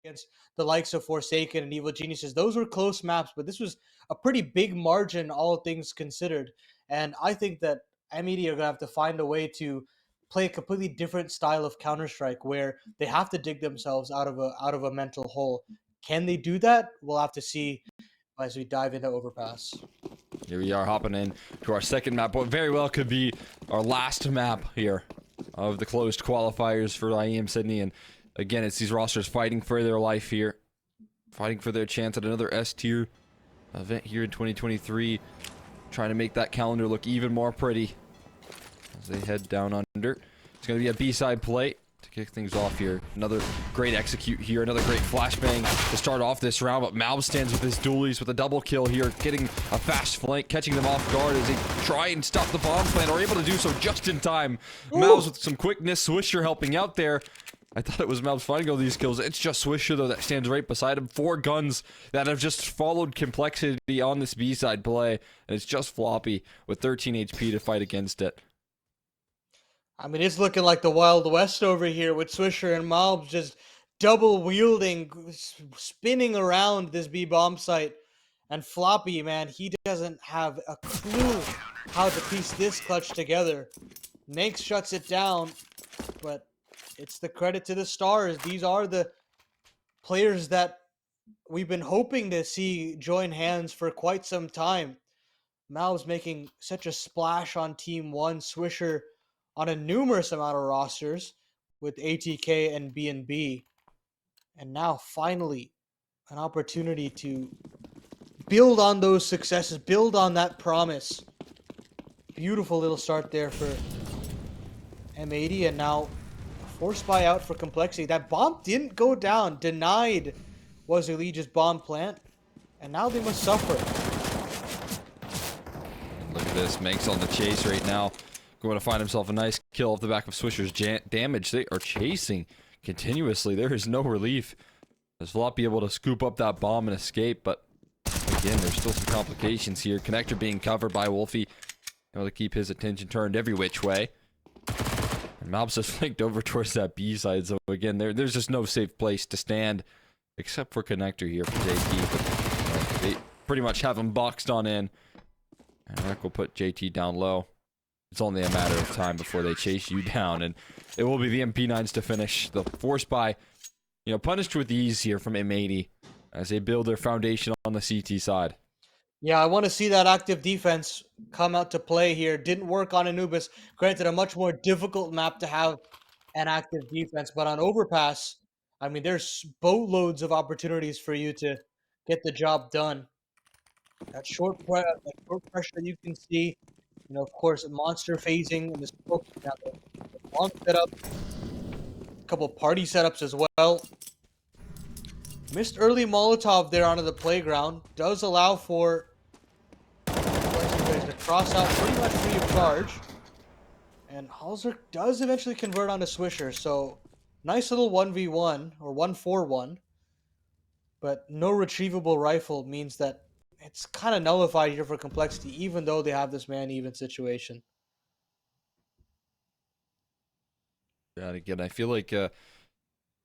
against the likes of Forsaken and Evil Geniuses. Those were close maps, but this was a pretty big margin, all things considered. And I think that M80 are going to have to find a way to play a completely different style of Counter-Strike where they have to dig themselves out of a mental hole. Can they do that? We'll have to see as we dive into Overpass. Here we are hopping in to our second map, what very well could be our last map here of the closed qualifiers for IEM Sydney. And again, it's these rosters fighting for their life here, fighting for their chance at another S tier event here in 2023, trying to make that calendar look even more pretty as they head down under. It's going to be a B-side play to kick things off here. Another great execute here, another great flashbang to start off this round, but Malb stands with his dualies with a double kill here, getting a fast flank, catching them off guard as they try and stop the bomb plan, are able to do so just in time. Malb's with some quickness, Swisher helping out there. I thought it was Malb's finding all these kills. It's just Swisher, though, that stands right beside him. 4 guns that have just followed complexity on this B-side play, and it's just Floppy with 13 HP to fight against it. I mean, it's looking like the Wild West over here with Swisher and Malb just double wielding, spinning around this B bomb site. And Floppy, man, he doesn't have a clue how to piece this clutch together. Manx shuts it down, but it's the credit to the stars. These are the players that we've been hoping to see join hands for quite some time. Malb's making such a splash on Team 1. Swisher on a numerous amount of rosters with ATK and B&B. And now, finally, an opportunity to build on those successes, build on that promise. Beautiful little start there for M80, and now forced buyout for Complexity. That bomb didn't go down. Denied was Elige's bomb plant, and now they must suffer. Look at this, Manx on the chase right now. Going to find himself a nice kill off the back of Swisher's damage. They are chasing continuously. There is no relief as Floppy able to scoop up that bomb and escape, but again, there's still some complications here. Connector being covered by Wolfie, able to keep his attention turned every which way. And Malbs has flanked over towards that B side, so again, there's just no safe place to stand except for Connector here for JT. But they pretty much have him boxed on in, and Rec will put JT down low. It's only a matter of time before they chase you down, and it will be the MP9s to finish. The force buy, punished with ease here from M80 as they build their foundation on the CT side. Yeah, I want to see that active defense come out to play here. Didn't work on Anubis. Granted, a much more difficult map to have an active defense, but on Overpass, I mean, there's boatloads of opportunities for you to get the job done. That short pressure you can see. Of course, monster phasing and the smoke. Now the long setup, a couple party setups as well. Missed early Molotov there onto the playground. Does allow for players to cross out pretty much free of charge. And hallzerk does eventually convert onto Swisher. So nice little 1v1 or 1-4-1. But no retrievable rifle means that it's kind of nullified here for Complexity, even though they have this man-even situation. Yeah, and again, I feel like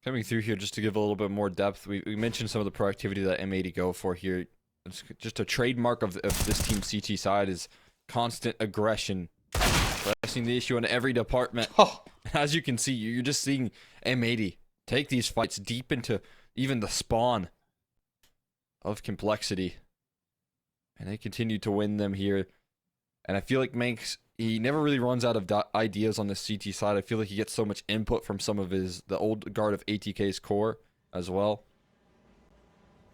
coming through here just to give a little bit more depth, we mentioned some of the proactivity that M80 go for here. It's just a trademark of this team CT side is constant aggression, pressing the issue in every department. Oh. As you can see, you're just seeing M80 take these fights deep into even the spawn of Complexity. And they continue to win them here. And I feel like Manx, he never really runs out of ideas on the CT side. I feel like he gets so much input from some of the old guard of ATK's core as well.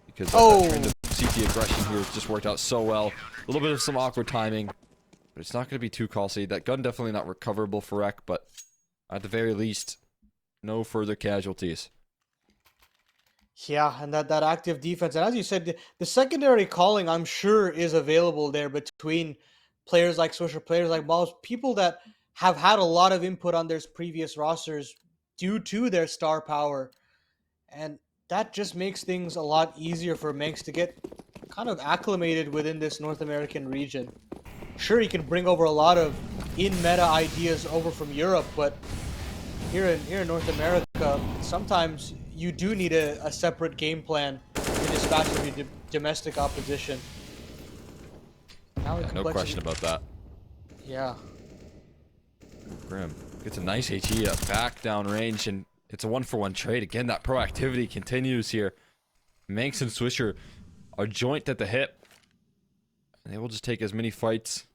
Because that trend of CT aggression here has just worked out so well. A little bit of some awkward timing, but it's not going to be too costly. That gun definitely not recoverable for Rec, but at the very least, no further casualties. Yeah, and that active defense. And as you said, the secondary calling, I'm sure, is available there between players like Swisher, players like Malbs, people that have had a lot of input on their previous rosters due to their star power. And that just makes things a lot easier for Manx to get kind of acclimated within this North American region. Sure, he can bring over a lot of in-meta ideas over from Europe, but here in North America, sometimes you do need a separate game plan to dispatch of your domestic opposition. Now Yeah, no question about that. Yeah. Grim gets a nice HE back down range, and it's a 1-for-1 trade. Again, that proactivity continues here. Manx and Swisher are joint at the hip, and they will just take as many fights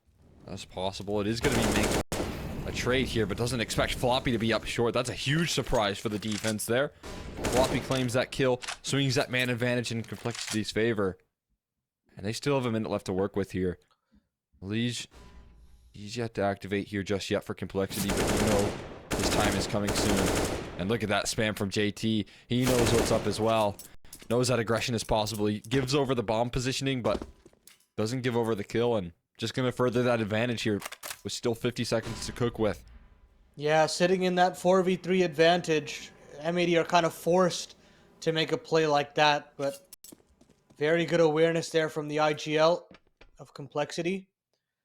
as possible. It is going to be Manx a trade here, but doesn't expect Floppy to be up short. That's a huge surprise for the defense there. Floppy claims that kill, swings that man advantage in Complexity's favor, and they still have a minute left to work with here. Liege, he's yet to activate here just yet for Complexity, but you know his time is coming soon. And look at that spam from JT. He knows what's up as well. Knows that aggression is possible. He gives over the bomb positioning, but doesn't give over the kill, and just going to further that advantage here with still 50 seconds to cook with. Yeah, sitting in that 4v3 advantage, M80 are kind of forced to make a play like that, but very good awareness there from the IGL of Complexity.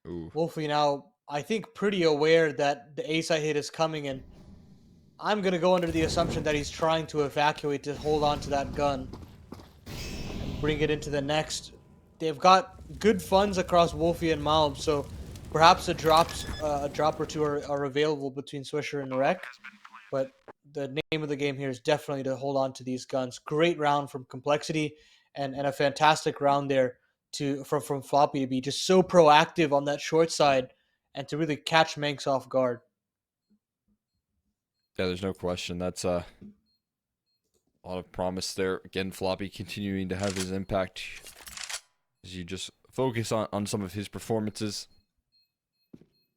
Ooh. Wolfie now, I think, pretty aware that the A-side hit is coming, and I'm going to go under the assumption that he's trying to evacuate to hold on to that gun and bring it into the next. They've got good funds across Wolfie and Malb, so perhaps a drop or two are available between Swisher and Rek, but the name of the game here is definitely to hold on to these guns. Great round from Complexity, and a fantastic round there from Floppy to be just so proactive on that short side and to really catch Manx off guard. Yeah, there's no question. That's a lot of promise there. Again, Floppy continuing to have his impact as you just focus on some of his performances.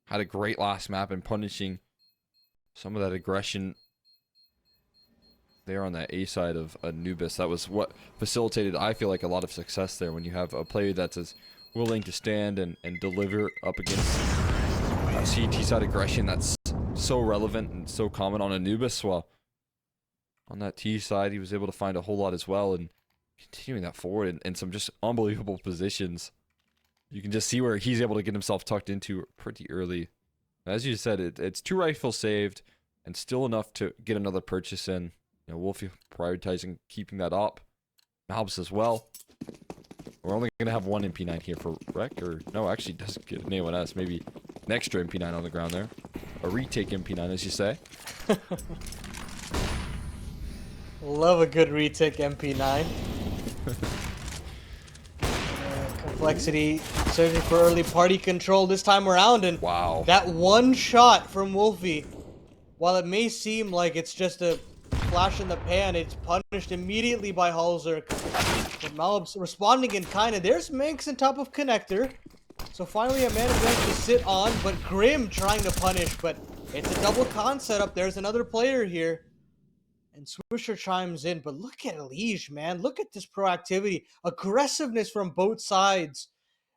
Had a great last map in punishing some of that aggression there on that A side of Anubis. That was what facilitated, I feel like, a lot of success there when you have a player that's as willing to stand and deliver up against CT side aggression that's so relevant and so common on Anubis. While on that T side, he was able to find a whole lot as well, and continuing that forward in some just unbelievable positions. You can just see where he's able to get himself tucked into pretty early. As you said, it's 2 rifles saved and still enough to get another purchase in. You know, Wolfie prioritizing keeping that up. Malbs as well. We're only going to have 1 MP9 here for Rek, or no, actually doesn't get an A1S. Maybe an extra MP9 on the ground there. A retake MP9, as you say. Love a good retake MP9. Complexity searching for early party control this time around, and wow, that one shot from Wolfie, while it may seem like it's just a flash in the pan, it's punished immediately by hallzerk. But Malb's responding in kind, and there's Manx on top of connector. So finally a man advantage to sit on, but Grim trying to punish, but it's a double con setup. There's another player here. And Swisher chimes in, but look at Liege, man. Look at this proactivity, aggressiveness from both sides.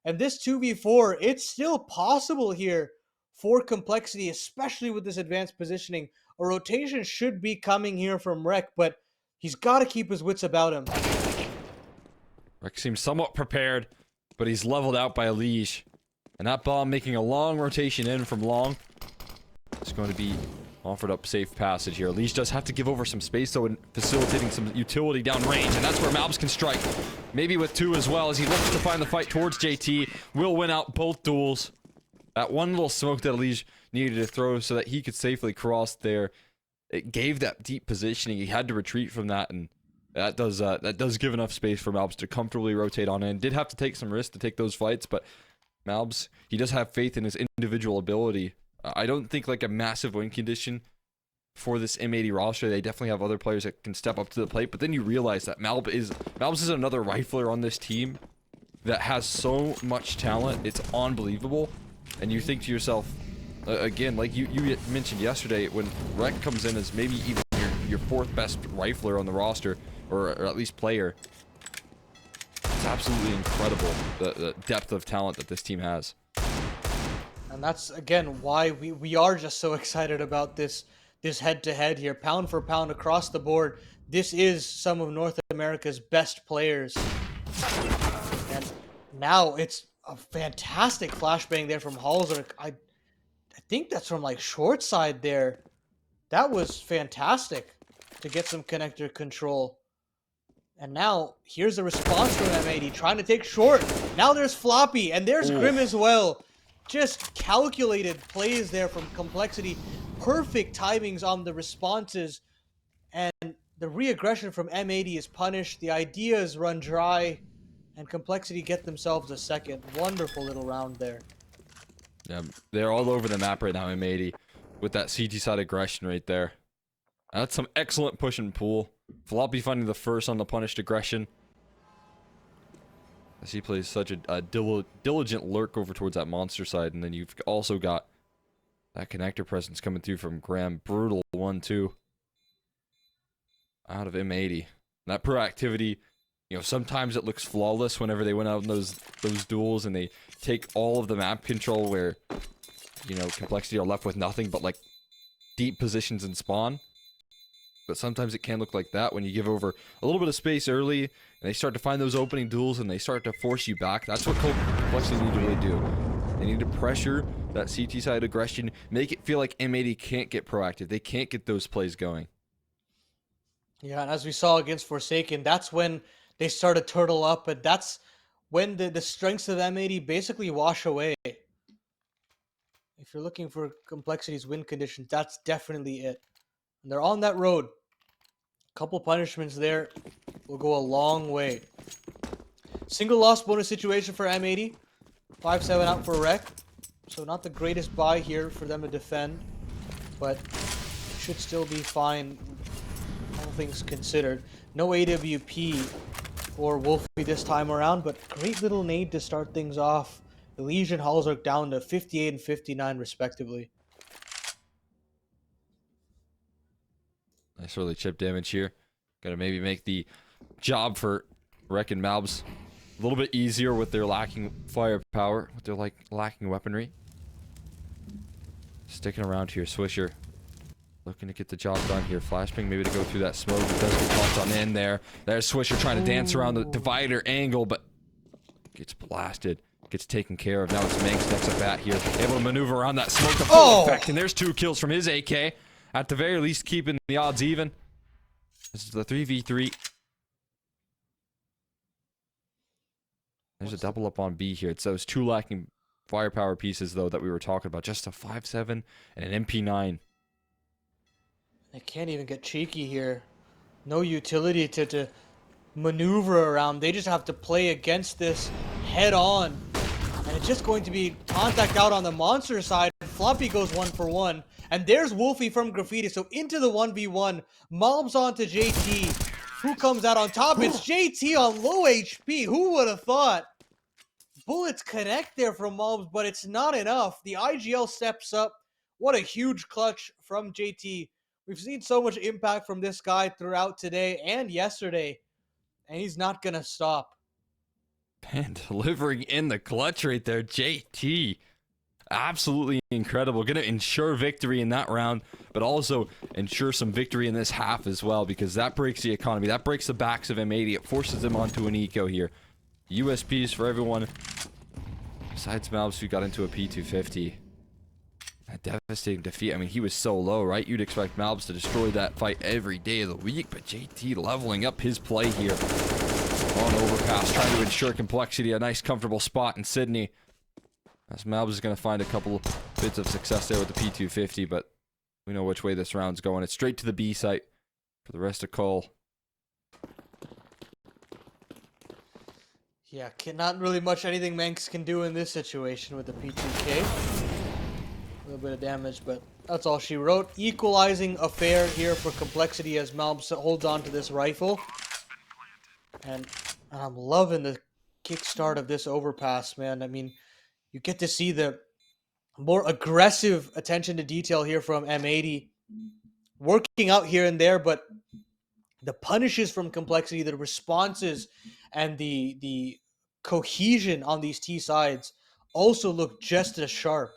And this 2v4, it's still possible here for Complexity, especially with this advanced positioning. A rotation should be coming here from Rek, but he's got to keep his wits about him. Rek seems somewhat prepared, but he's leveled out by a Liege. And that bomb making a long rotation in from long. It's going to be offered up safe passage here. Liege does have to give over some space, though, in facilitating some utility down range, and that's where Malbs can strike. Maybe with 2 as well, as he looks to find the fight towards JT. Will win out both duels. That one little smoke that Liege needed to throw so that he could safely cross there, it gave that deep positioning. He had to retreat from that, and that does give enough space for Malbs to comfortably rotate on in. Did have to take some risks to take those fights, but Malbs, he does have faith in his individual ability. I don't think like a massive win condition for this M80 roster. They definitely have other players that can step up to the plate, but then you realize that Malbs is another rifler on this team that has so much talent. It's unbelievable. And you think to yourself, again, like you mentioned yesterday, when Rek comes in as maybe even your 4th best rifler on the roster, or at least player, it's absolutely incredible the depth of talent that this team has. And that's, again, why we are just so excited about this head-to-head here. Pound for pound across the board, this is some of North America's best players. And now it's a fantastic flashbang there from hallzerk. I think that's from, like, short side there. That was fantastic. to get some connector control. And now, here's a response from M80, trying to take short. Now there's Floppy, and there's Grim as well. Just calculated plays there from Complexity. Perfect timings on the responses. And the re-aggression from M80 is punished. The ideas run dry. And Complexity get themselves a second. Wonderful little round there. Yeah, they're all over the map right now, M80, with that CT side aggression right there. That's some excellent push and pull. Floppy finding the first on the punished aggression. As he plays such a diligent lurk over towards that monster side. And then you've also got that connector presence coming through from Graham. Brutal 1-2 out of M80. That proactivity, you know, sometimes it looks flawless whenever they went out in those duels and they take all of the map control where, you know, Complexity are left with nothing but like deep positions and spawn. But sometimes it can look like that when you give over a little bit of space early and they start to find those opening duels and they start to force you back. That's what Complexity need to really do. They need to pressure that CT side aggression, make it feel like M80 can't get proactive. They can't get those plays going. Yeah, and as we saw against Forsaken, that's when they start to turtle up, and that's when the strengths of M80 basically wash away. If you're looking for Complexity's win conditions, that's definitely it. And they're on that road. A couple punishments there will go a long way. Single loss bonus situation for M80. 5-7 out for wreck. So not the greatest buy here for them to defend. But should still be fine, all things considered. No AWP for Wolfie this time around, but great little nade to start things off. Elysian hallzerk down to 58 and 59 respectively. Nice early chip damage here. Gotta maybe make the job for Wreck and Malbs a little bit easier with their lacking firepower, with their lacking weaponry. Sticking around here, Swisher. Looking to get the job done here. Flashbang maybe to go through that smoke. It does get tossed on in there. There's Swisher trying to dance around the divider angle, but gets blasted. Gets taken care of. Now it's Manx next at bat here. Able to maneuver around that smoke to full effect. And there's 2 kills from his AK. At the very least, keeping the odds even. This is the 3v3. There's a double up on B here. It's those 2 lacking firepower pieces, though, that we were talking about. Just a 5.7 and an MP9. They can't even get cheeky here. No utility to maneuver around. They just have to play against this head on. And it's just going to be contact out on the monster side. Floppy goes 1 for 1. And there's Wolfie from Graffiti. So into the 1v1. Mobs onto JT. Who comes out on top? It's JT on low HP. Who would have thought? Bullets connect there from Mobs, but it's not enough. The IGL steps up. What a huge clutch from JT. We've seen so much impact from this guy throughout today and yesterday. And he's not going to stop. Man, delivering in the clutch right there. JT. Absolutely incredible. Going to ensure victory in that round, but also ensure some victory in this half as well, because that breaks the economy. That breaks the backs of M80. It forces them onto an eco here. USPs for everyone. Besides Malbs, who got into a P250. A devastating defeat. I mean, he was so low, right? You'd expect Malbs to destroy that fight every day of the week, but JT leveling up his play here on Overpass, trying to ensure Complexity a nice, comfortable spot in Sydney. As Malbs is going to find a couple bits of success there with the P250, but we know which way this round's going. It's straight to the B site for the rest of Cole. Yeah, not really much anything Manx can do in this situation with the P2K. A little bit of damage, but that's all she wrote. Equalizing affair here for Complexity as Malbs holds on to this rifle. And I'm loving the kickstart of this Overpass, man. I mean, you get to see the more aggressive attention to detail here from M80. Working out here and there, but the punishes from Complexity, the responses, and the cohesion on these T sides also look just as sharp.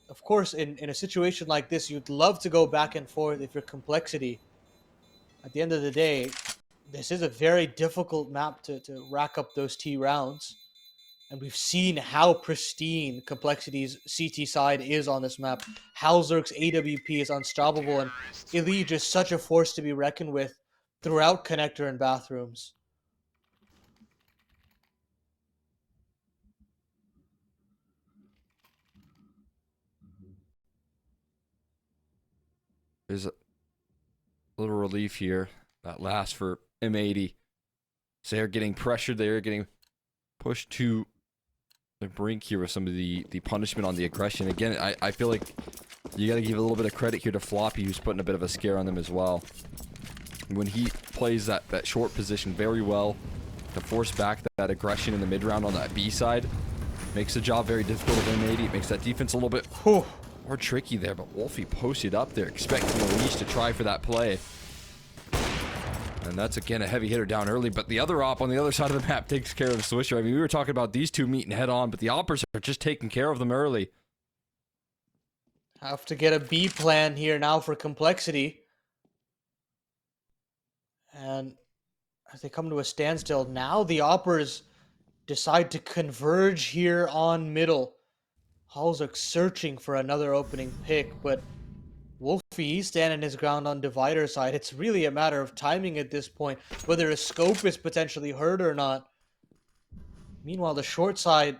Of course, in a situation like this, you'd love to go back and forth if you're Complexity. At the end of the day, this is a very difficult map to rack up those T rounds. And we've seen how pristine Complexity's CT side is on this map. Hallzerk's AWP is unstoppable, and Elite just such a force to be reckoned with throughout Connector and Bathrooms. There's a little relief here. That last for M80. So they're getting pressured. They're getting pushed to the brink here with some of the punishment on the aggression. Again, I feel like you got to give a little bit of credit here to Floppy, who's putting a bit of a scare on them as well. When he plays that short position very well to force back that aggression in the mid round on that B side, makes the job very difficult of M80. It makes that defense a little bit more tricky there, but Wolfie posted up there, expecting the leash to try for that play. And that's, again, a heavy hitter down early, but the other op on the other side of the map takes care of Swisher. I mean, we were talking about these two meeting head on, but the oppers are just taking care of them early. Have to get a B plan here now for Complexity. And as they come to a standstill, now the oppers decide to converge here on middle. hallzerk searching for another opening pick, but Wolfie, he's standing his ground on divider side. It's really a matter of timing at this point, whether a scope is potentially hurt or not. Meanwhile, the short side,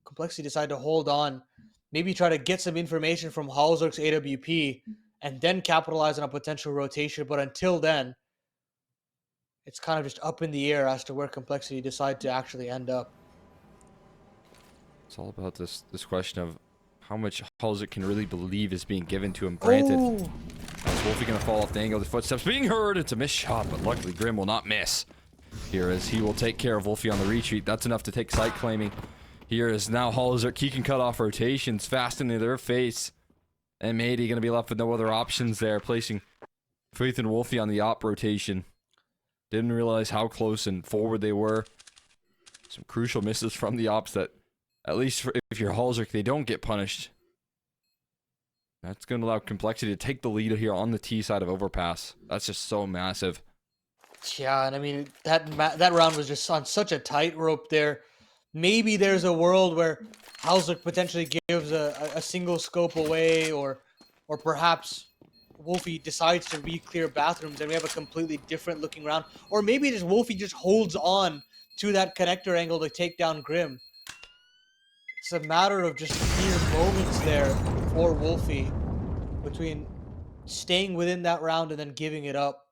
Complexity decide to hold on, maybe try to get some information from hallzerk's AWP, and then capitalize on a potential rotation. But until then, it's kind of just up in the air as to where Complexity decide to actually end up. It's all about this question of how much hallzerk can really believe is being given to him. Granted, is Wolfie going to fall off the angle? The footsteps being heard. It's a missed shot, but luckily Grim will not miss. Here as he will take care of Wolfie on the retreat. That's enough to take site claiming. Here is now hallzerk. He can cut off rotations fast into their face. M80 going to be left with no other options there, placing Faith and Wolfie on the op rotation. Didn't realize how close and forward they were. Some crucial misses from the ops that, at least if you're hallzerk, they don't get punished. That's going to allow Complexity to take the lead here on the T side of Overpass. That's just so massive. Yeah, and I mean, that round was just on such a tightrope there. Maybe there's a world where hallzerk potentially gives a single scope away, or perhaps Wolfie decides to re-clear bathrooms and we have a completely different looking round. Or maybe just Wolfie just holds on to that connector angle to take down Grim. It's a matter of just mere moments there for Wolfie between staying within that round and then giving it up.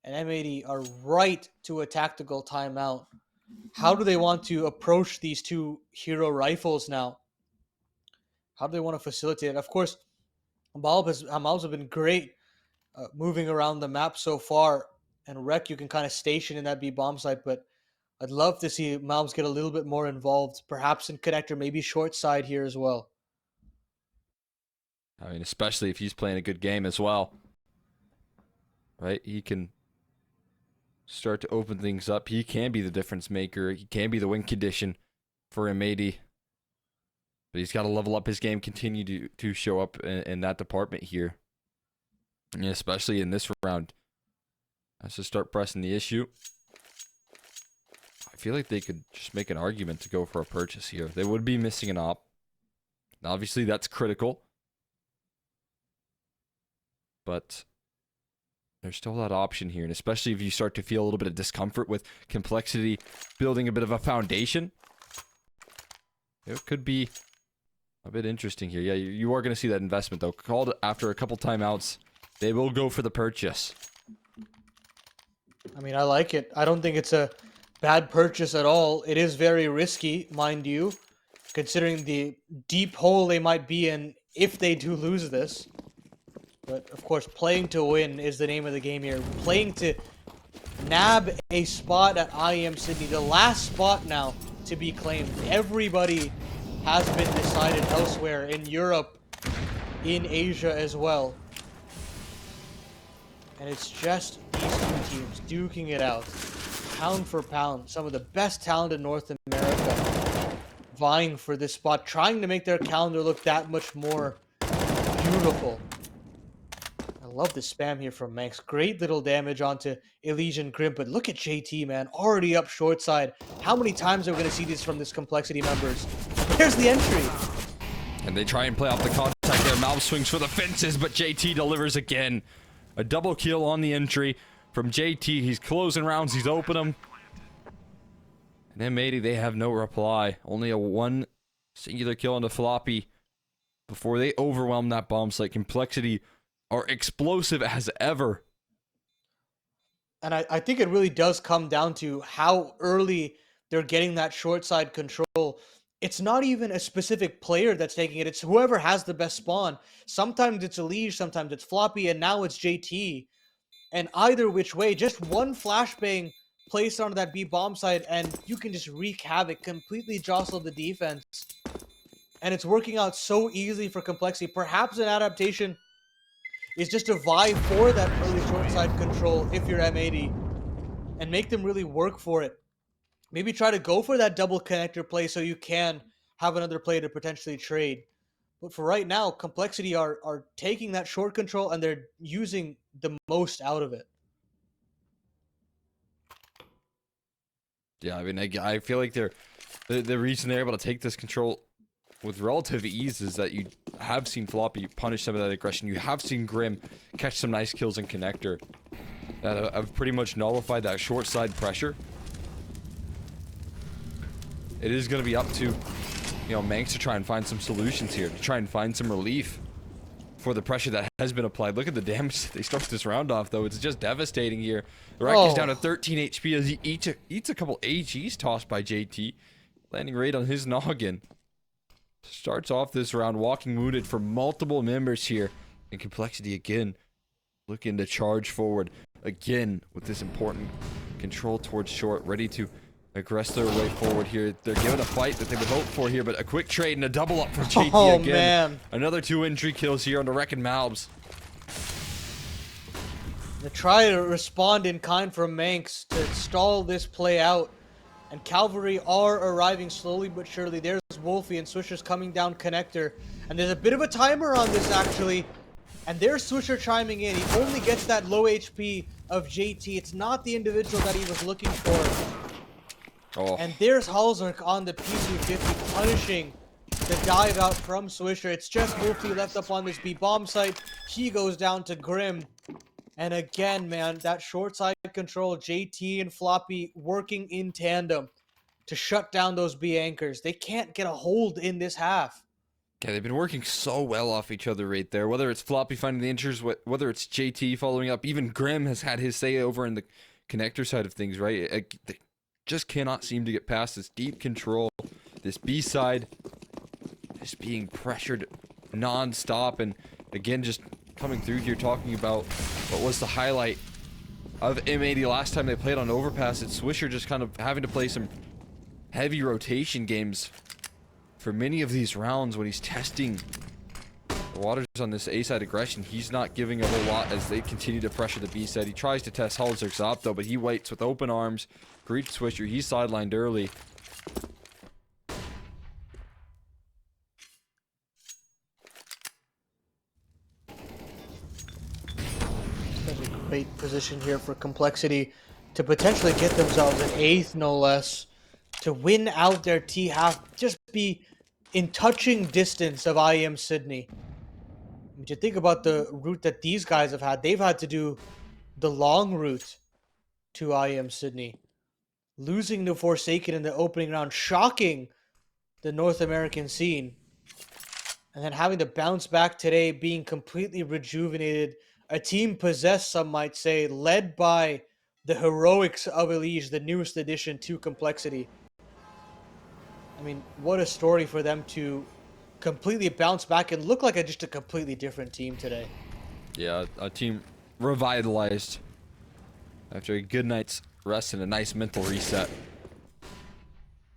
And M80 are right to a tactical timeout. How do they want to approach these two hero rifles now? How do they want to facilitate it? Of course, malbs have been great moving around the map so far. And Rec, you can kind of station in that B bomb site, but I'd love to see malbs get a little bit more involved, perhaps in connector, maybe short side here as well. I mean, especially if he's playing a good game as well. Right? He can start to open things up. He can be the difference maker. He can be the win condition for M80. But he's got to level up his game, continue to show up in that department here. And especially in this round. Has to start pressing the issue. I feel like they could just make an argument to go for a purchase here. They would be missing an op. Obviously, that's critical. But there's still that option here, and especially if you start to feel a little bit of discomfort with Complexity building a bit of a foundation, it could be a bit interesting here. Yeah, you are going to see that investment, though. Called after a couple timeouts, they will go for the purchase. I mean, I like it. I don't think it's a bad purchase at all. It is very risky, mind you, considering the deep hole they might be in if they do lose this. But, of course, playing to win is the name of the game here. Playing to nab a spot at IEM Sydney. The last spot now to be claimed. Everybody has been decided elsewhere in Europe, in Asia as well. And it's just these two teams duking it out. Pound for pound. Some of the best talent in North America vying for this spot. Trying to make their calendar look that much more beautiful. love the spam here from Manx. Great little damage onto Elysian Grim, but look at JT, man. Already up short side. How many times are we going to see this from this Complexity members? There's the entry. And they try and play off the contact there. Malb swings for the fences, but JT delivers again. A double kill on the entry from JT. He's closing rounds. He's opening them. And M80, they have no reply. Only a one singular kill on the floppy before they overwhelm that bomb site. Complexity are explosive as ever. And I think it really does come down to how early they're getting that short side control. It's not even a specific player that's taking it. It's whoever has the best spawn. Sometimes it's Elige, sometimes it's Floppy, and now it's JT. And either which way, just one flashbang placed onto that B bomb site, and you can just wreak havoc, completely jostle the defense. And it's working out so easily for Complexity. Perhaps an adaptation is just to vie for that early short side control if you're M80 and make them really work for it. Maybe try to go for that double connector play so you can have another play to potentially trade. But for right now, Complexity are taking that short control and they're using the most out of it. Yeah, I mean, I feel like the reason they're able to take this control with relative ease is that you have seen Floppy punish some of that aggression. You have seen Grim catch some nice kills in connector that have pretty much nullified that short side pressure. It is going to be up to, Manx to try and find some solutions here, to try and find some relief for the pressure that has been applied. Look at the damage that they start this round off, though. It's just devastating here. The Wreck is down to 13 HP as he eats a couple AGs tossed by JT, landing right on his noggin. Starts off this round walking wounded for multiple members here. And Complexity again looking to charge forward again with this important control towards short, ready to aggress their way forward here. They're giving a fight that they would hope for here, but a quick trade and a double up from JT again. Man. Another 2 entry kills here on the Wreck and Malbs. They try to respond in kind from Manx to stall this play out. And Cavalry are arriving slowly but surely. There's Wolfie and Swisher's coming down connector. And there's a bit of a timer on this, actually. And there's Swisher chiming in. He only gets that low HP of JT. It's not the individual that he was looking for. Oh. And there's hallzerk on the PC-50 punishing the dive out from Swisher. It's just Wolfie left up on this B bomb site. He goes down to Grim. And again, man, that short side control, JT and Floppy working in tandem to shut down those B anchors. They can't get a hold in this half. Yeah, they've been working so well off each other right there. Whether it's Floppy finding the inches, whether it's JT following up, even Grim has had his say over in the connector side of things, right? They just cannot seem to get past this deep control. This B side is being pressured non-stop, and again, just coming through here talking about what was the highlight of M80 last time they played on Overpass. It's Swisher just kind of having to play some heavy rotation games for many of these rounds when he's testing the waters on this A side aggression. He's not giving a whole lot as they continue to pressure the B side. He tries to test hallzerk's op though, but he waits with open arms. Greets Swisher. He's sidelined early. Great position here for Complexity to potentially get themselves an 8th, no less, to win out their T half, just be in touching distance of IEM Sydney. I mean, to think about the route that these guys have had, they've had to do the long route to IEM Sydney, losing to Forsaken in the opening round, shocking the North American scene, and then having to bounce back today, being completely rejuvenated. A team possessed, some might say, led by the heroics of Elige, the newest addition to Complexity. I mean, what a story for them to completely bounce back and look like just a completely different team today. Yeah, a team revitalized after a good night's rest and a nice mental reset.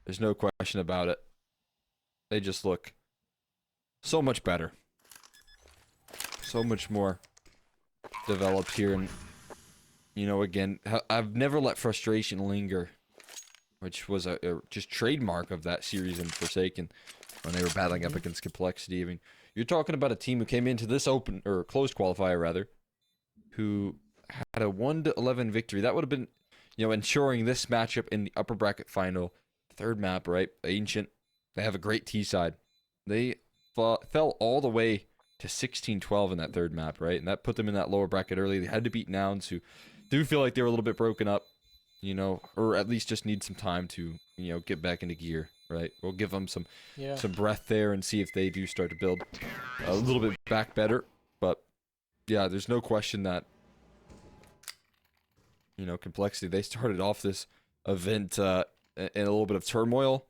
There's no question about it. They just look so much better. So much more developed here, and again, I've never let frustration linger, which was a just trademark of that series in Forsaken when they were battling up against Complexity. I mean, you're talking about a team who came into this open or closed qualifier rather who had a 1-11 victory. That would have been, ensuring this matchup in the upper bracket final. Third map, right? Ancient. They have a great T side. They fell all the way to 16-12 in that third map, right? And that put them in that lower bracket early. They had to beat Nouns, who do feel like they were a little bit broken up, or at least just need some time to, get back into gear, right? We'll give them some breath there and see if they do start to build a little bit back better. But yeah, there's no question that, Complexity, they started off this event in a little bit of turmoil,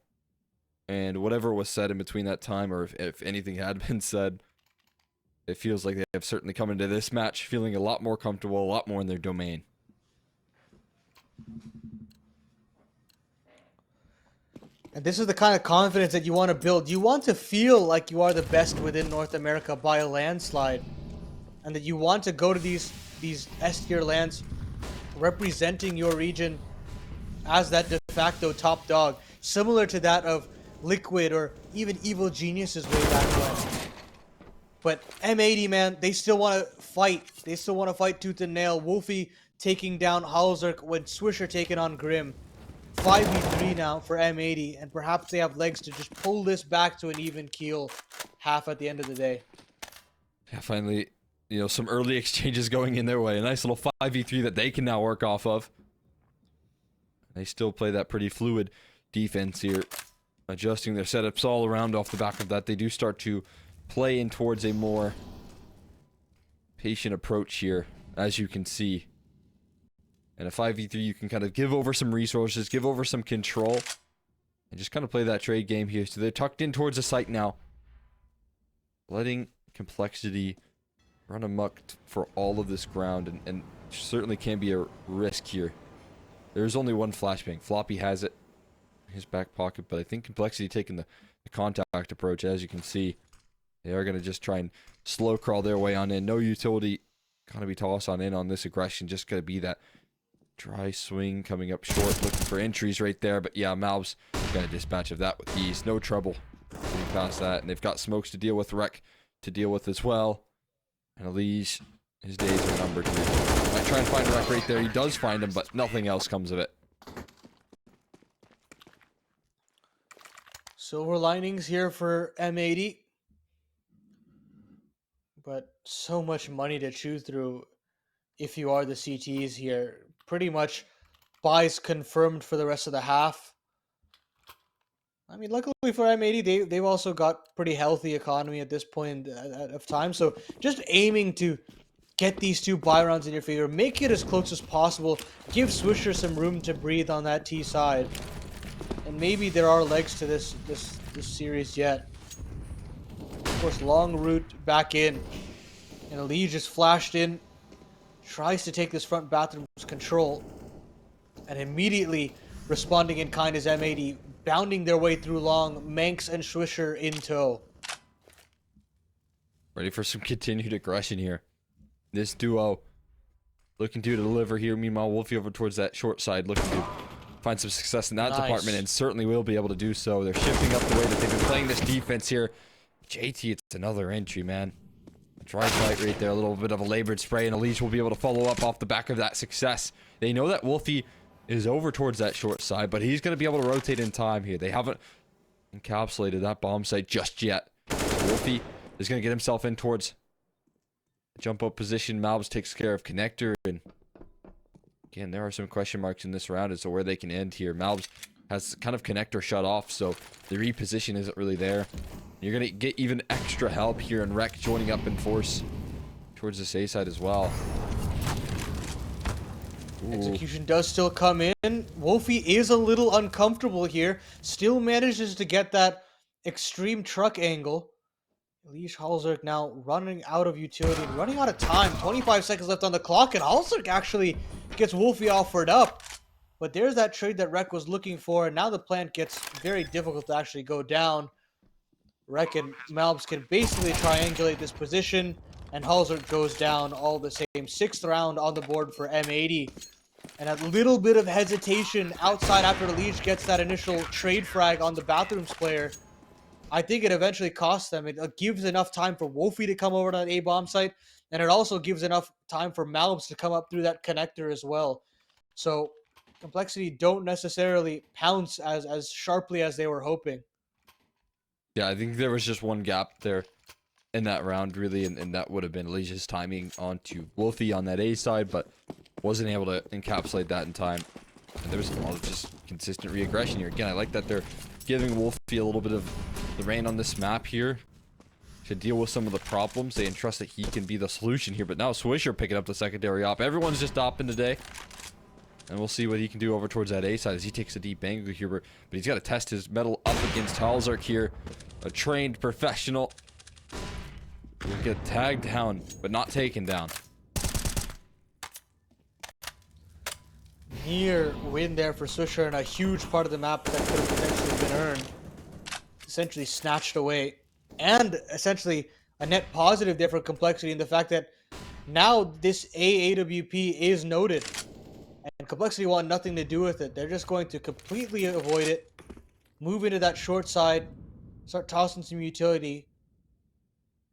and whatever was said in between that time, or if anything had been said, it feels like they have certainly come into this match feeling a lot more comfortable, a lot more in their domain. And this is the kind of confidence that you want to build. You want to feel like you are the best within North America by a landslide, and that you want to go to these S-tier lands representing your region as that de facto top dog, similar to that of Liquid or even Evil Geniuses way back when. But M80, man, they still want to fight. They still want to fight tooth and nail. Wolfie taking down hallzerk with Swisher taking on Grim. 5v3 now for M80, and perhaps they have legs to just pull this back to an even keel half at the end of the day. Yeah, finally, some early exchanges going in their way. A nice little 5v3 that they can now work off of. They still play that pretty fluid defense here, adjusting their setups all around off the back of that. They do start to play in towards a more patient approach here, as you can see. And a 5v3, you can kind of give over some resources, give over some control, and just kind of play that trade game here. So they're tucked in towards the site now, letting Complexity run amok for all of this ground, and certainly can be a risk here. There's only one flashbang. Floppy has it in his back pocket, but I think Complexity taking the contact approach, as you can see. They are going to just try and slow crawl their way on in. No utility going to be tossed on in on this aggression. Just going to be that dry swing coming up short, looking for entries right there. But yeah, Malbs got a dispatch of that with ease. No trouble getting past that. And they've got smokes to deal with, wreck to deal with as well. And Elise, his days are numbered here. Might try and find a wreck right there. He does find him, but nothing else comes of it. Silver linings here for M80. But so much money to chew through if you are the CTs here. Pretty much buys confirmed for the rest of the half. I mean, luckily for M80, they've also got pretty healthy economy at this point of time. So just aiming to get these two buy rounds in your favor. Make it as close as possible. Give Swisher some room to breathe on that T side. And maybe there are legs to this series yet. Of course, long route back in. And Ali just flashed in. Tries to take this front bathroom's control. And immediately responding in kind is M80. Bounding their way through long. Manx and Swisher in tow. Ready for some continued aggression here. This duo looking to deliver here. Meanwhile, Wolfie over towards that short side looking to find some success in that department, and certainly will be able to do so. They're shifting up the way that they've been playing this defense here. JT, it's another entry, man. A dry fight right there. A little bit of a labored spray, and Elise will be able to follow up off the back of that success. They know that Wolfie is over towards that short side, but he's going to be able to rotate in time here. They haven't encapsulated that bomb site just yet. Wolfie is going to get himself in towards jump up position. Malbs takes care of connector, and again, there are some question marks in this round as to where they can end here. Malbs has kind of connector shut off, so the reposition isn't really there. You're going to get even extra help here, and Rec joining up in force towards this A side as well. Ooh. Execution does still come in. Wolfie is a little uncomfortable here. Still manages to get that extreme truck angle. Elish hallzerk now running out of utility, running out of time. 25 seconds left on the clock, and hallzerk actually gets Wolfie offered up. But there's that trade that Rec was looking for, and now the plant gets very difficult to actually go down. Rec and Malbs can basically triangulate this position, and hallzerk goes down all the same. Sixth round on the board for M80. And a little bit of hesitation outside after Elish gets that initial trade frag on the bathrooms player. I think it eventually costs them. It gives enough time for Wolfie to come over to that A-bomb site. and it also gives enough time for malbs to come up through that connector as well. So Complexity don't necessarily pounce as sharply as they were hoping. Yeah, I think there was just one gap there in that round, really, and that would have been Alicia's timing onto Wolfie on that A side, but wasn't able to encapsulate that in time. And there was a lot of just consistent re-aggression here. Again, I like that they're giving Wolfie a little bit of the reign on this map here to deal with some of the problems. They entrust that he can be the solution here, but now Swisher picking up the secondary op. Everyone's just opping today. And we'll see what he can do over towards that A side as he takes a deep angle here. But he's got to test his metal up against hallzerk here. A trained professional. He'll get tagged down, but not taken down. Near win there for Swisher, and a huge part of the map that could have potentially been earned. Essentially snatched away. And essentially a net positive there for Complexity in the fact that now this AAWP is noted. And Complexity want nothing to do with it. They're just going to completely avoid it. Move into that short side. Start tossing some utility.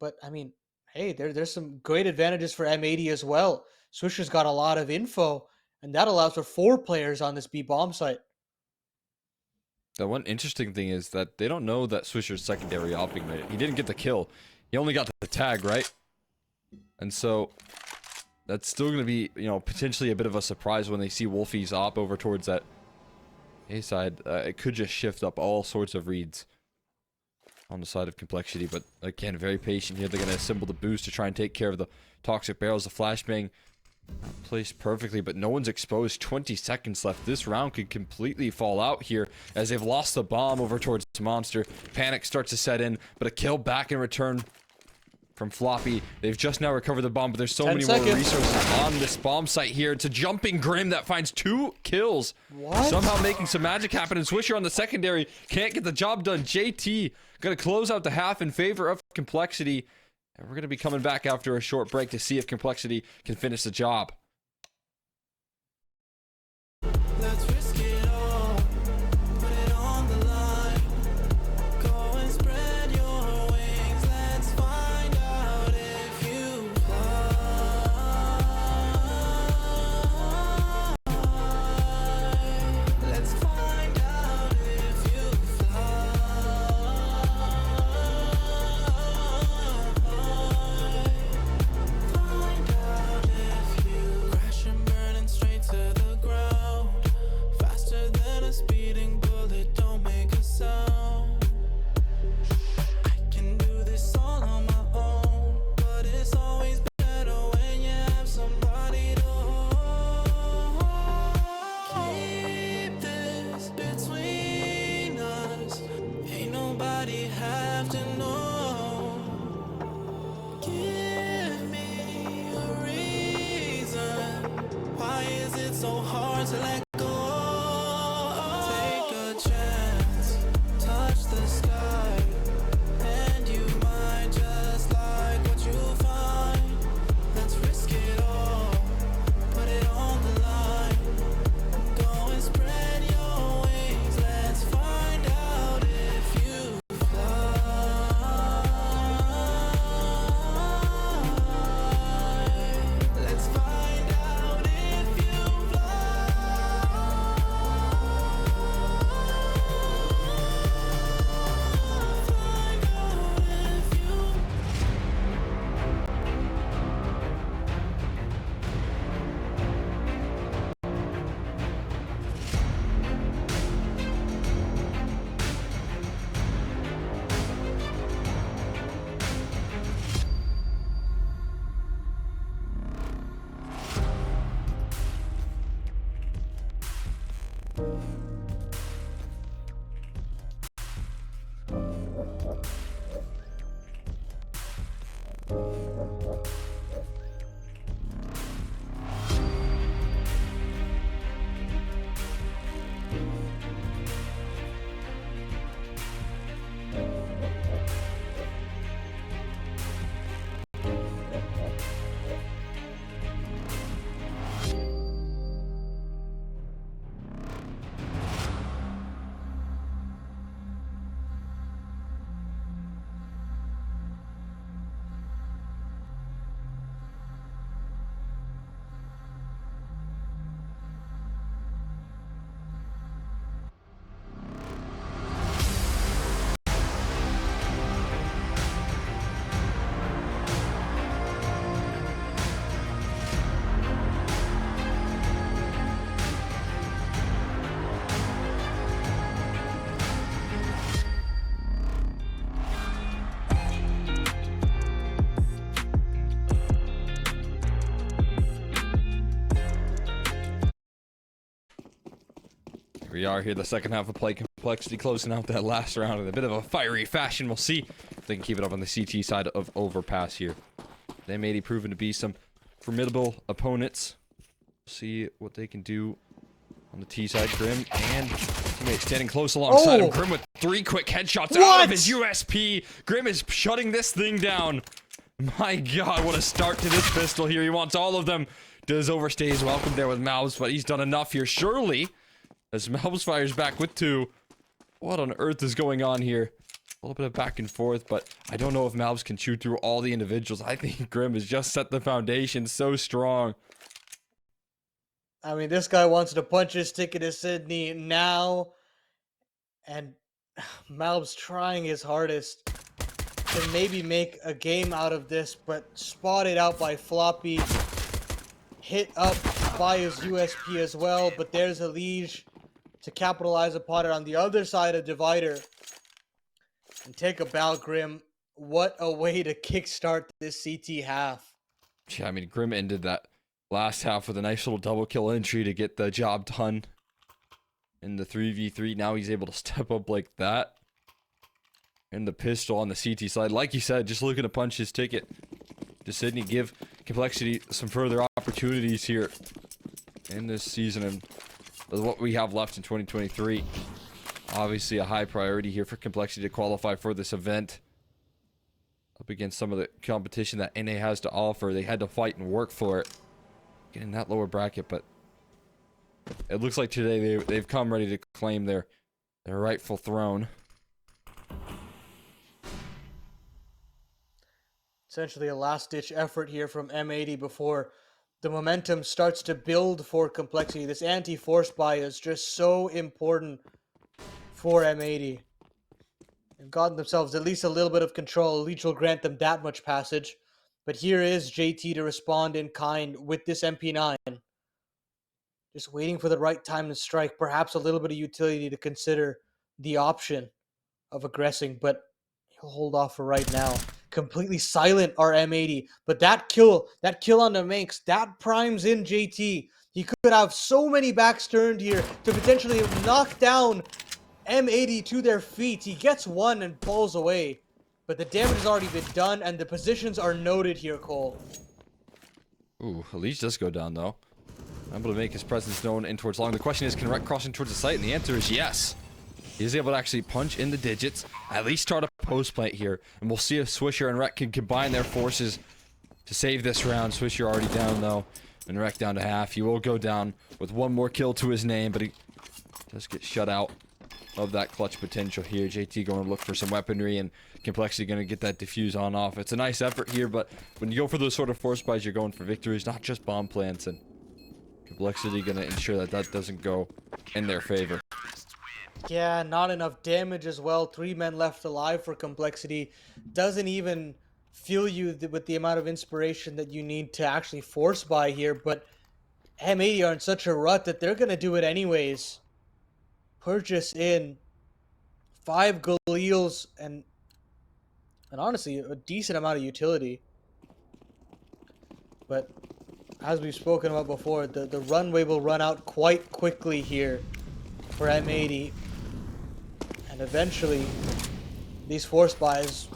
But, I mean, hey, there's some great advantages for M80 as well. Swisher's got a lot of info. And that allows for 4 players on this B bomb site. The one interesting thing is that they don't know that Swisher's secondary opping right. He didn't get the kill. He only got the tag, right? And so that's still going to be, you know, potentially a bit of a surprise when they see Wolfie's op over towards that A side. It could just shift up all sorts of reads on the side of Complexity. But again, very patient here. They're going to assemble the boost to try and take care of the toxic barrels. The flashbang placed perfectly, but no one's exposed. 20 seconds left. This round could completely fall out here as they've lost the bomb over towards Monster. Panic starts to set in, but a kill back in return from Floppy. They've just now recovered the bomb, but there's so many more resources on this bomb site here. It's a jumping Grim that finds 2 kills. What? Somehow making some magic happen, and Swisher on the secondary can't get the job done. JT gonna close out the half in favor of Complexity. And we're going to be coming back after a short break to see if Complexity can finish the job. Let's risk it all, put it on the line. Go and spread your wings. Let's find out if you fly. Let's find out if you fly. Find out if you we are here, the second half of play. Complexity closing out that last round in a bit of a fiery fashion. We'll see if they can keep it up on the CT side of Overpass here. The M80 proven to be some formidable opponents. See what they can do on the T side. Grim and teammate standing close alongside him. Grim with 3 quick headshots out of his USP. Grim is shutting this thing down. My god, what a start to this pistol here. He wants all of them. Does overstay his welcome there with malbs, but he's done enough here. Surely, as malbs fires back with 2. What on earth is going on here? A little bit of back and forth, but I don't know if malbs can chew through all the individuals. I think Grim has just set the foundation so strong. I mean, this guy wants to punch his ticket to Sydney now, and malbs trying his hardest to maybe make a game out of this, but spotted out by Floppy, hit up by his USP as well, but there's a Liege to capitalize upon it on the other side of Divider. And take a bow, Grim. What a way to kickstart this CT half. Yeah, I mean, Grim ended that last half with a nice little double kill entry to get the job done in the 3v3. Now he's able to step up like that. And the pistol on the CT side. Like you said, just looking to punch his ticket to Sydney. Give Complexity some further opportunities here in this season and with what we have left in 2023. Obviously a high priority here for Complexity to qualify for this event. Up against some of the competition that NA has to offer. They had to fight and work for it. Getting that lower bracket, but it looks like today they've come ready to claim their rightful throne. Essentially a last-ditch effort here from M80 before the momentum starts to build for Complexity. This anti-force buy is just so important for M80. They've gotten themselves at least a little bit of control. Leech will grant them that much passage. But here is JT to respond in kind with this MP9. Just waiting for the right time to strike. Perhaps a little bit of utility to consider the option of aggressing, but he'll hold off for right now. Completely silent our M80, but that kill on the Manx, that primes in JT. He could have so many backs turned here to potentially knock down M80 to their feet. He gets one and pulls away, but the damage has already been done, and the positions are noted here, Cole. Ooh, Elise does go down though. Able to make his presence known in towards long. The question is, can Rek cross in towards the site? And the answer is yes. He is able to actually punch in the digits, at least start a post plant here, and we'll see if Swisher and Rek can combine their forces to save this round. Swisher already down though, and Rek down to half. He will go down with 1 more kill to his name, but he does get shut out of that clutch potential here. JT going to look for some weaponry, and Complexity going to get that defuse on off. It's a nice effort here, but when you go for those sort of force buys, you're going for victories, not just bomb plants, and Complexity going to ensure that that doesn't go in their favor. Yeah, not enough damage as well. 3 men left alive for Complexity. Doesn't even fill you with the amount of inspiration that you need to actually force buy here, but M80 are in such a rut that they're going to do it anyways. Purchase in 5 Galeals and honestly a decent amount of utility. But as we've spoken about before, the runway will run out quite quickly here for M80. And eventually these force buys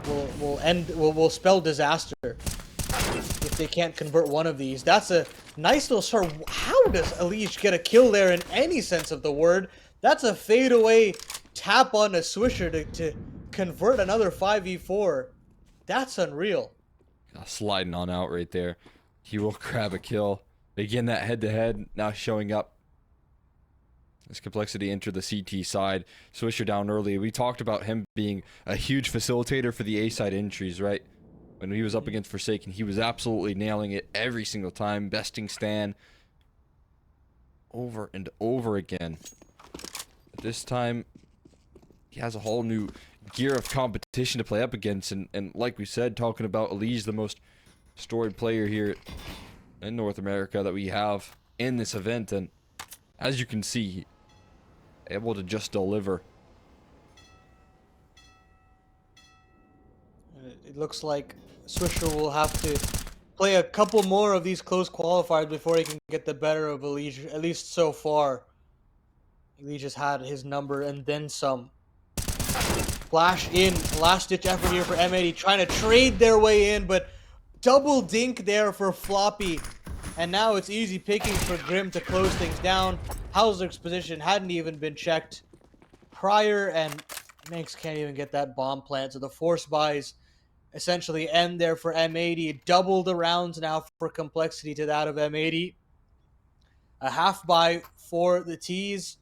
will spell disaster if they can't convert one of these. That's a nice little start. How does Elish get a kill there in any sense of the word? That's a fadeaway tap on a Swisher to convert another 5v4. That's unreal. Sliding on out right there. He will grab a kill. Again, that head-to-head now showing up. As Complexity entered the CT side. Swisher down early. We talked about him being a huge facilitator for the A side entries, right? When he was up against Forsaken, he was absolutely nailing it every single time. Besting Stan over and over again. But this time, he has a whole new gear of competition to play up against. And like we said, talking about Elise, the most storied player here in North America that we have in this event. And as you can see, able to just deliver. It looks like Swisher will have to play a couple more of these close qualifiers before he can get the better of Elise, at least so far. He just had his number and then some. Flash in, last ditch effort here for M80, trying to trade their way in, but double dink there for Floppy. And now it's easy pickings for Grim to close things down. hallzerk's position hadn't even been checked prior, and Manx can't even get that bomb plant. So the force buys essentially end there for M80. Double the rounds now for Complexity to that of M80. A half buy for the T's,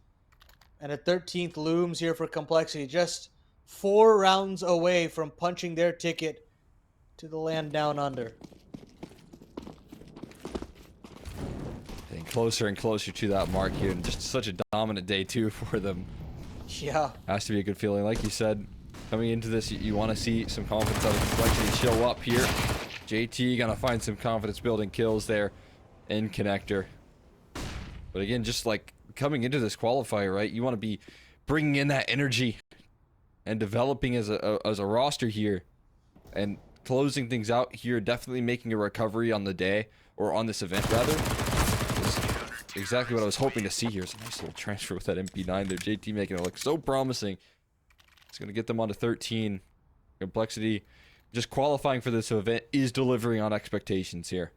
and a 13th looms here for Complexity. Just 4 rounds away from punching their ticket to the land down under. Getting closer and closer to that mark here, and just such a dominant day too for them. Yeah. Has to be a good feeling. Like you said, coming into this, you want to see some confidence out of Complexity show up here. JT gonna find some confidence building kills there in connector. But again, just like coming into this qualifier, right? You want to be bringing in that energy and developing as a roster here, and closing things out here. Definitely making a recovery on the day, or on this event rather. Is exactly what I was hoping to see here. It's a nice little transfer with that MP9 there. JT making it look so promising. It's going to get them onto 13. Complexity just qualifying for this event is delivering on expectations here.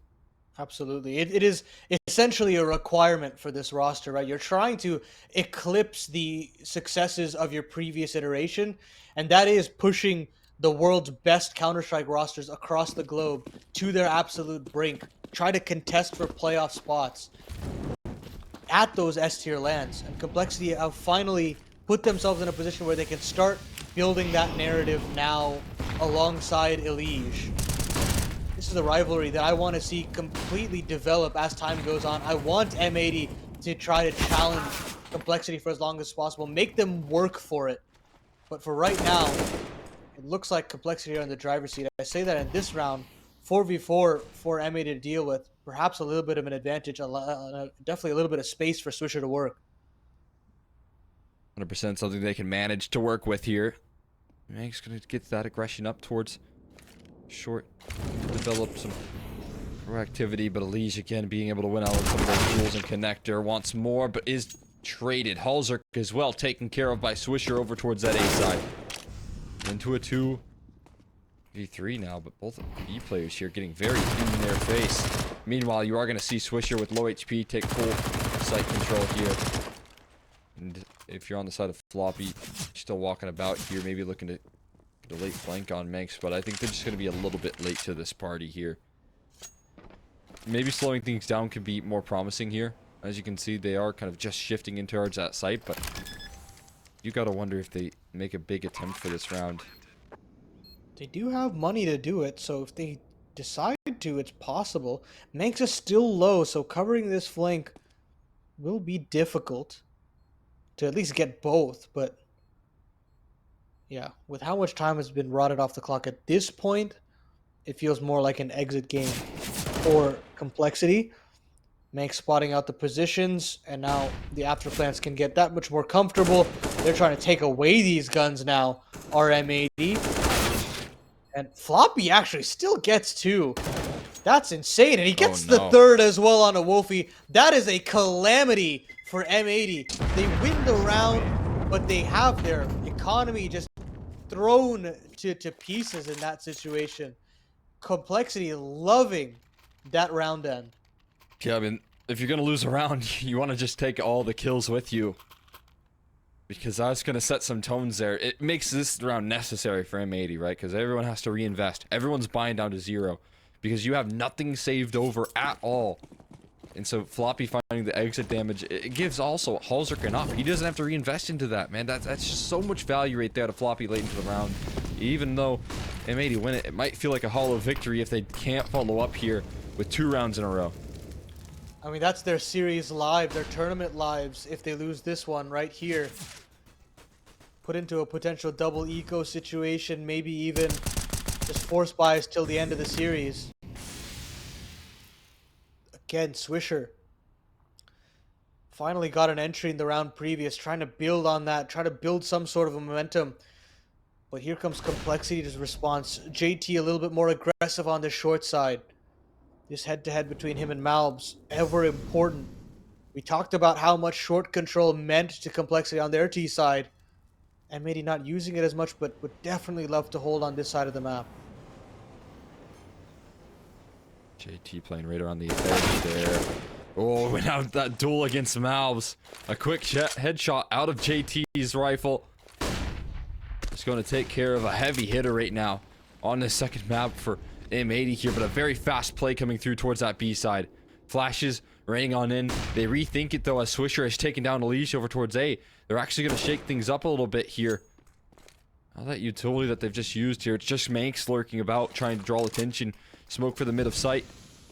Absolutely. It is essentially a requirement for this roster, right? You're trying to eclipse the successes of your previous iteration, and that is pushing the world's best Counter-Strike rosters across the globe to their absolute brink. Try to contest for playoff spots at those S-tier lands. And Complexity have finally put themselves in a position where they can start building that narrative now alongside Elige. This is a rivalry that I want to see completely develop as time goes on. I want M80 to try to challenge Complexity for as long as possible, make them work for it. But for right now, it looks like Complexity are in the driver's seat. I say that in this round, 4v4 for M80 to deal with, perhaps a little bit of an advantage, definitely a little bit of space for Swisher to work. 100% something they can manage to work with here. Meg's going to get that aggression up towards short, develop some proactivity, but Elige again being able to win out with some of those duels and connector. Wants more, but is traded. hallzerk as well taken care of by Swisher over towards that A side. Into a 2v3 now, but both B players here getting very in their face. Meanwhile, you are going to see Swisher with low HP take full site control here. And if you're on the side of Floppy, still walking about here, maybe looking to get a late flank on Manx, but I think they're just going to be a little bit late to this party here. Maybe slowing things down could be more promising here. As you can see, they are kind of just shifting in towards that site, but you got to wonder if they make a big attempt for this round. They do have money to do it, so if they decide to, it's possible. Manx is still low, so covering this flank will be difficult to at least get both, but yeah, with how much time has been rotted off the clock at this point, it feels more like an exit game for Complexity. Manx spotting out the positions, and now the afterplants can get that much more comfortable. They're trying to take away these guns now, RM80. And Floppy actually still gets 2. That's insane, and he gets the 3rd as well on a Wolfie. That is a calamity for M80. They win the round, but they have their economy just thrown to pieces in that situation. Complexity loving that round end. Yeah, I mean, if you're going to lose a round, you want to just take all the kills with you. Because that's going to set some tones there. It makes this round necessary for M80, right? Because everyone has to reinvest. Everyone's buying down to 0. Because you have nothing saved over at all. And so Floppy finding the exit damage, it gives also hallzerk enough. He doesn't have to reinvest into that, man. That's just so much value right there to Floppy late into the round. Even though M80 win it, it might feel like a hollow victory if they can't follow up here with 2 rounds in a row. I mean, that's their series live, their tournament lives, if they lose this one right here. Put into a potential double eco situation, maybe even just force buys till the end of the series. Again, Swisher finally got an entry in the round previous, trying to build on that, try to build some sort of a momentum. But here comes Complexity's response. JT a little bit more aggressive on the short side. This head-to-head between him and malbs, ever important We talked about how much short control meant to complexity on their T side, and maybe not using it as much, but would definitely love to hold on this side of the map. JT playing right around the edge there. Oh, went out that duel against Malbs. A quick headshot out of JT's rifle. Just going to take care of a heavy hitter right now on the second map for M80 here, but a very fast play coming through towards that B side. Flashes raining on in. They rethink it though as Swisher has taken down Elise over towards A. They're actually going to shake things up a little bit here. Now that utility that they've just used here, it's just Manx lurking about, trying to draw attention. Smoke for the mid of sight,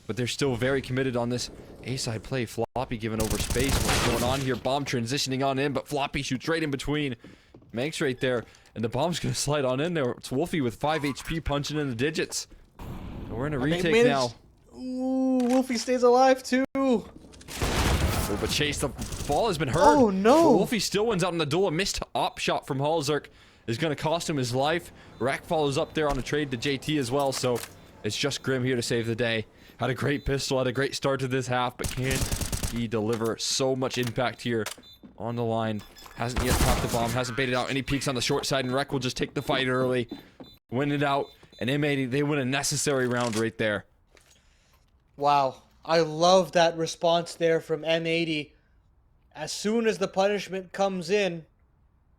but they're still very committed on this A-side play. Floppy giving over space. What's going on here? Bomb transitioning on in, but Floppy shoots right in between. Manx right there, and the bomb's going to slide on in there. It's Wolfie with 5 HP punching in the digits. And we're in a retake now. Ooh, Wolfie stays alive too. Oh, but Chase, the ball has been hurt. Oh, no. But Wolfie still wins out in the duel. A missed op shot from hallzerk is going to cost him his life. Rack follows up there on a trade to JT as well, so it's just Grim here to save the day. Had a great pistol, had a great start to this half, but can't he deliver so much impact here on the line. Hasn't yet popped the bomb, hasn't baited out any peeks on the short side, and Rek will just take the fight early, win it out, and M80, they win a necessary round right there. Wow, I love that response there from M80. As soon as the punishment comes in,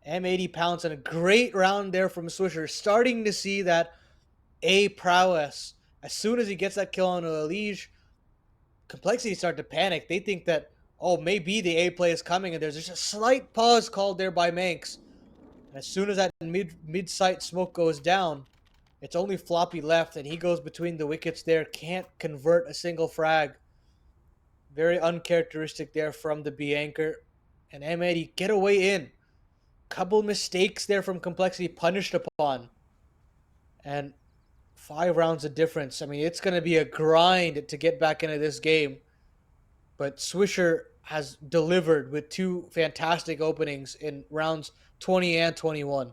M80 pounds on a great round there from Swisher, starting to see that A prowess. As soon as he gets that kill on Elige, Complexity start to panic. They think that, oh, maybe the A play is coming, and there's just a slight pause called there by Manx. And as soon as that mid-sight smoke goes down, it's only Floppy left, and he goes between the wickets there, can't convert a single frag. Very uncharacteristic there from the B anchor. And M80 get away in. Couple mistakes there from Complexity punished upon. And 5 rounds of difference. I mean, it's going to be a grind to get back into this game. But Swisher has delivered with 2 fantastic openings in rounds 20 and 21.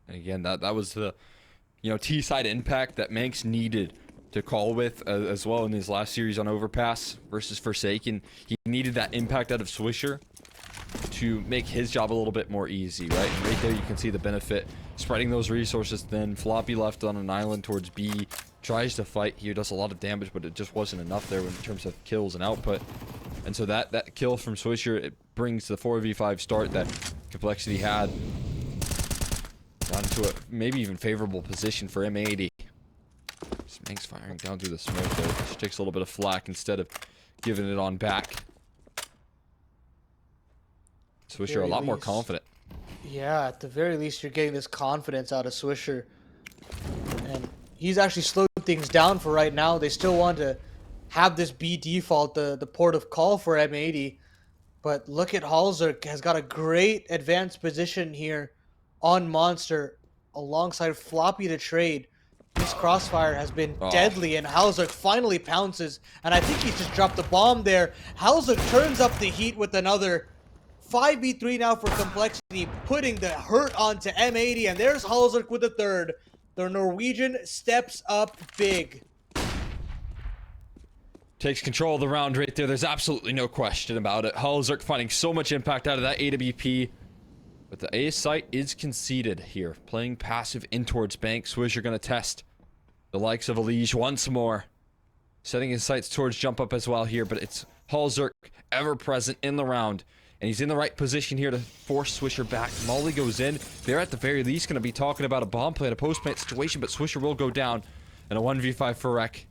And again, that was the, T-side impact that Manx needed to call with as well in his last series on Overpass versus Forsaken. He needed that impact out of Swisher to make his job a little bit more easy, right? And right there you can see the benefit. Spreading those resources thin. Floppy left on an island towards B. Tries to fight here, does a lot of damage, but it just wasn't enough there in terms of kills and output. And so that kill from Swisher, it brings the 4v5 start that Complexity had down to a maybe even favorable position for M80. Manx firing down through the smoke there. She takes a little bit of flack instead of giving it on back. Swisher a lot more confident. Yeah, at the very least, you're getting this confidence out of Swisher. And he's actually slowed things down for right now. They still want to have this B default, the port of call for M80. But look at hallzerk, has got a great advanced position here on Monster alongside Floppy to trade. This crossfire has been deadly, and hallzerk finally pounces. And I think he's just dropped the bomb there. hallzerk turns up the heat with another 5v3 now for Complexity, putting the hurt onto M80, and there's hallzerk with the third. The Norwegian steps up big. Takes control of the round right there. There's absolutely no question about it. hallzerk finding so much impact out of that AWP. But the A site is conceded here. Playing passive in towards bank. Swisher going to test the likes of Elige once more. Setting his sights towards jump up as well here. But it's hallzerk ever present in the round. And he's in the right position here to force Swisher back. Molly goes in. They're at the very least going to be talking about a bomb play, a post-plant situation, but Swisher will go down. And a 1v5 for Rek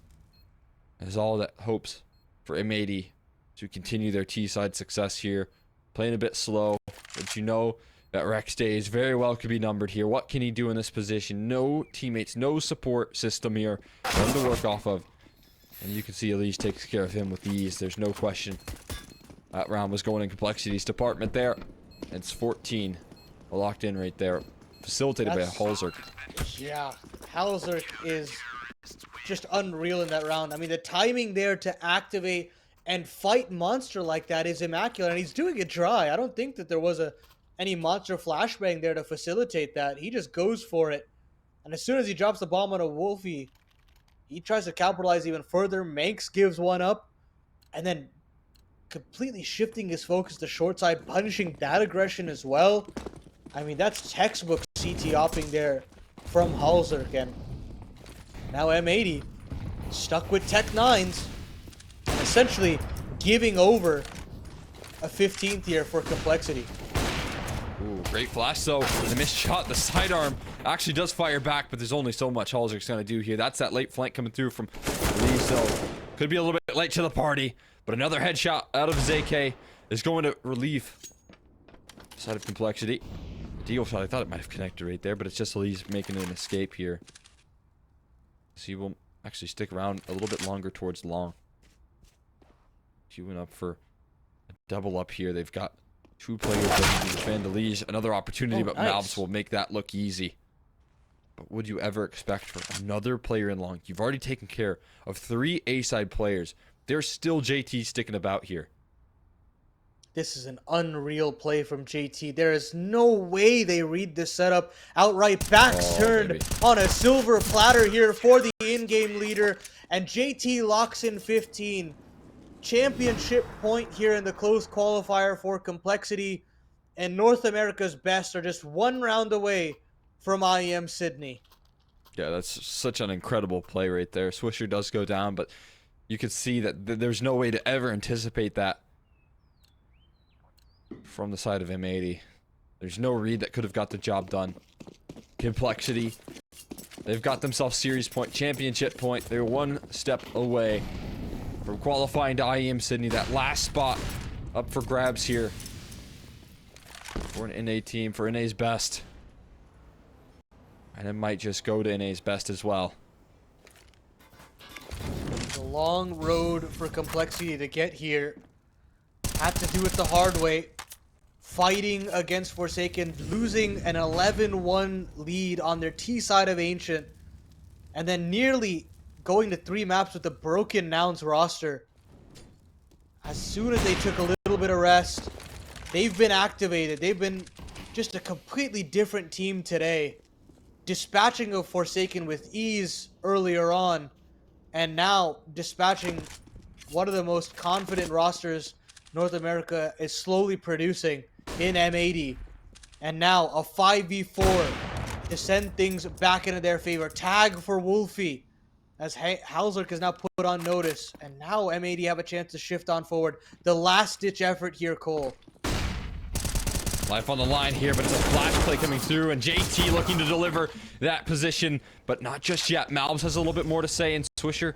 is all that hopes for M80 to continue their T-side success here. Playing a bit slow, but you know that Rek's days very well could be numbered here. What can he do in this position? No teammates, no support system here for him to work off of. And you can see Elise takes care of him with ease. There's no question. That round was going in Complexity's department there. It's 14 locked in right there. Facilitated by hallzerk. Yeah, hallzerk is just unreal in that round. I mean, the timing there to activate and fight Monster like that is immaculate. And he's doing it dry. I don't think that there was any Monster flashbang there to facilitate that. He just goes for it. And as soon as he drops the bomb on a Wolfie, he tries to capitalize even further. Manx gives one up. And then completely shifting his focus to short side, punishing that aggression as well. I mean, that's textbook CT opping there from hallzerk, and now M80 stuck with Tech 9s, essentially giving over a 15th here for complexity. Ooh, great flash though. The missed shot, the sidearm actually does fire back, but there's only so much hallzerk's gonna do here. That's that late flank coming through from Lee, so could be a little bit late to the party, but another headshot out of his AK is going to relieve side of complexity. Deal shot, I thought it might have connected right there, but it's just Lee's making an escape here. So he will actually stick around a little bit longer towards long. Queuing up for a double up here. They've got 2 players that can defend Elise. Another opportunity, but nice. malbs will make that look easy. But would you ever expect for another player in long? You've already taken care of 3 A-side players. There's still JT sticking about here. This is an unreal play from JT. There is no way they read this setup outright. Backs turned baby. on a silver platter here for the in-game leader, and JT locks in 15. Championship point here in the closed qualifier for complexity, and North America's best are just 1 round away from IEM Sydney. Yeah, that's such an incredible play right there. Swisher does go down, but you could see that there's no way to ever anticipate that from the side of M80. There's no read that could have got the job done. Complexity, they've got themselves series point, championship point. They're 1 step away from qualifying to IEM Sydney. That last spot up for grabs here for an NA team, for NA's best. And it might just go to NA's best as well. It's a long road for complexity to get here. Had to do it the hard way. Fighting against Forsaken, losing an 11-1 lead on their T side of Ancient, and then nearly going to 3 maps with a broken Nouns roster. As soon as they took a little bit of rest, they've been activated. They've been just a completely different team today. Dispatching of Forsaken with ease earlier on, and now dispatching one of the most confident rosters North America is slowly producing in M80. And now a 5v4 to send things back into their favor. Tag for Wolfie, as hallzerk is now put on notice, and now M80 have a chance to shift on forward. The last-ditch effort here, Cole. Life on the line here, but it's a flash play coming through, and JT looking to deliver that position, but not just yet. malbs has a little bit more to say, and Swisher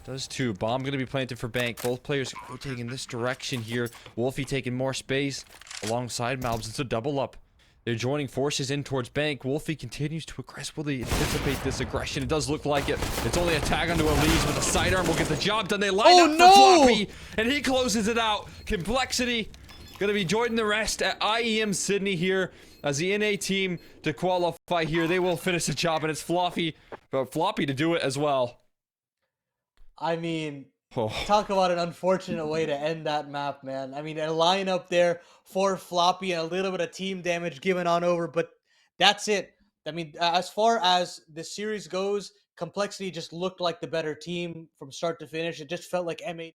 does too. Bomb going to be planted for Bank. Both players rotating in this direction here. Wolfie taking more space alongside malbs. It's a double up. They're joining forces in towards Bank. Wolfie continues to aggressively anticipate this aggression. It does look like it. It's only a tag onto Elise, but the sidearm will get the job done. They line up for Floppy, and he closes it out. Complexity going to be joining the rest at IEM Sydney here as the NA team to qualify here. They will finish the job, and it's Floppy to do it as well. I mean, talk about an unfortunate way to end that map, man. I mean, a lineup there for Floppy and a little bit of team damage given on over, but that's it. I mean, as far as the series goes, Complexity just looked like the better team from start to finish. It just felt like M80.